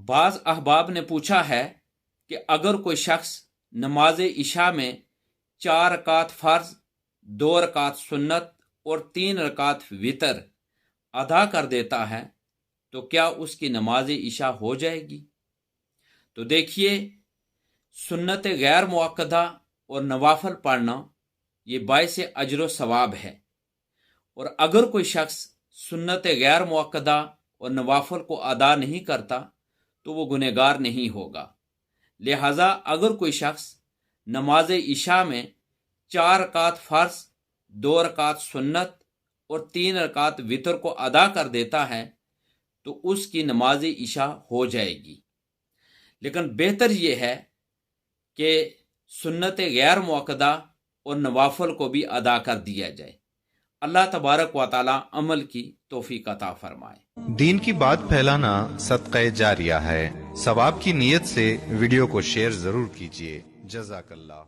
بعض अहबाब ने पूछा है कि अगर कोई शख्स नमाज इशा में 4 रकात फ़र्ज, 2 रकात सुन्नत और 3 रकात वितर अदा कर देता है तो क्या उसकी नमाज इशा हो जाएगी। तो देखिए, सुन्नत गैर मुअक्कदा और नवाफल पढ़ना ये बाइस अजर व सवाब है, और अगर कोई शख्स सुन्नत गैर मुअक्कदा और नवाफल को अदा नहीं करता तो वो गुनहगार नहीं होगा। लिहाजा अगर कोई शख्स नमाज इशा में 4 रकात फ़र्ज, 2 रकात सुन्नत और 3 रकात वितर को अदा कर देता है तो उसकी नमाज इशा हो जाएगी। लेकिन बेहतर ये है कि सुन्नत गैर मुअक्कदा और नवाफल को भी अदा कर दिया जाए। अल्लाह तबारक व तआला अमल की तौफीक अता फरमाए। दीन की बात फैलाना सदक़े जारिया है। सवाब की नीयत से वीडियो को शेयर जरूर कीजिए। जज़ाकल्लाह।